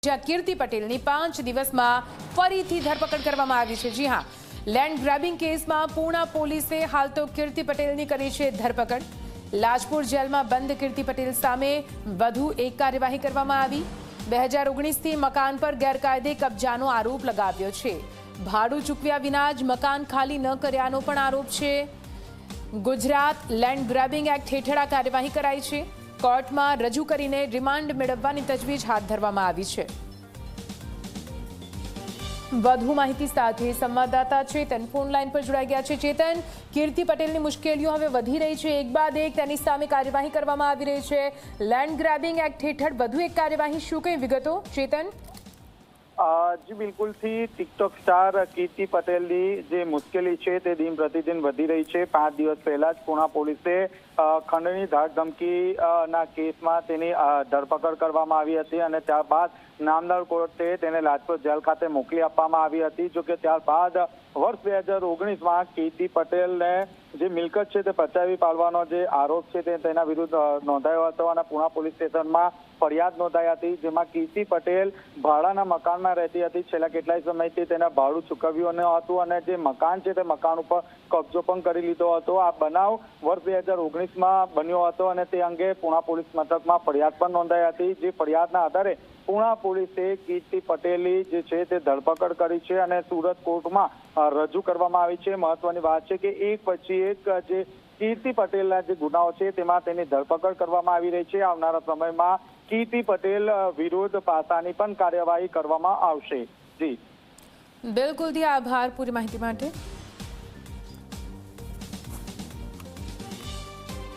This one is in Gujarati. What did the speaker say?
જ્યાં કીર્તિ પટેલની 5 દિવસમાં ફરીથી ધરપકડ કરવામાં આવી છે। જી હા, લેન્ડ ગ્રેબિંગ કેસમાં પૂર્ણા પોલીસે હાલ તો કીર્તિ પટેલની કરી છે ધરપકડ। લાજપુર જેલમાં બંધ કીર્તિ પટેલ સામે વધુ એક કાર્યવાહી કરવામાં આવી। 2019થી મકાન પર ગેરકાયદે કબજાનો આરોપ લગાવ્યો છે। ભાડું ચૂકવ્યા વિના જ મકાન ખાલી ન કર્યાનો પણ આરોપ છે। ગુજરાત લેન્ડ ગ્રેબિંગ એક્ટ હેઠળ આ કાર્યવાહી કરાઈ છે। કોર્ટમાં રજૂ કરીને રિમાન્ડ મેળવવાની તજવીજ હાથ ધરવામાં આવી છે। વધુ માહિતી સાથે સંવાદદાતા ચેતન ફોન લાઈન પર જોડાઈ ગયા છે। ચેતન, કીર્તિ પટેલની મુશ્કેલીઓ હવે વધી રહી છે, એક બાદ એક તેની સામે કાર્યવાહી કરવામાં આવી રહી છે। લેન્ડ ગ્રેબિંગ એક્ટ હેઠળ વધુ એક કાર્યવાહી, શું કઈ વિગતો ચેતન? જી બિલકુલ થી ટિકટોક સ્ટાર કીર્તિ પટેલની જે મુશ્કેલી છે તે દિન પ્રતિદિન વધી રહી છે। 5 દિવસ પહેલા જ પૂર્ણા પોલીસે ખંડણી ધાક ધમકી ના કેસમાં તેની ધરપકડ કરવામાં આવી હતી અને ત્યારબાદ નામદાર કોર્ટે તેને લાજપુર જેલ ખાતે મોકલી આપવામાં આવી હતી। જો કે ત્યારબાદ વર્ષ 2019માં કીર્તિ પટેલને જે મિલકત છે તે પચાવી પાડવાનો જે આરોપ છે તે તેના વિરુદ્ધ નોંધાયો હતો અને પૂર્ણા પોલીસ સ્ટેશનમાં ફરિયાદ નોંધાઈ હતી, જેમાં કીર્તિ પટેલ ભાડાના મકાનમાં રહેતી હતી। છેલ્લા કેટલાય સમયથી તેને ભાડું ચૂકવ્યું ન હતું અને જે મકાન છે તે મકાન ઉપર કબજો પણ કરી લીધો હતો। આ બનાવ વર્ષ 2019માં બન્યો હતો અને તે અંગે પૂર્ણા પોલીસ મથકમાં ફરિયાદ પણ નોંધાઈ હતી। જે ફરિયાદના આધારે પૂર્ણા પોલીસે કીર્તિ પટેલની જે છે તે ધરપકડ કરી છે અને સુરત કોર્ટમાં રજૂ કરવામાં આવી છે। મહત્વની વાત છે કે એક પછી એક જે કીર્તિ પટેલના જે ગુનાઓ છે તેમાં તેની ધરપકડ કરવામાં આવી રહી છે। આવનારા સમયમાં કીર્તિ પટેલ વિરુદ્ધ પાસાની પણ કાર્યવાહી કરવામાં આવશે। જી બિલકુલ, આભાર પૂરી માહિતી માટે।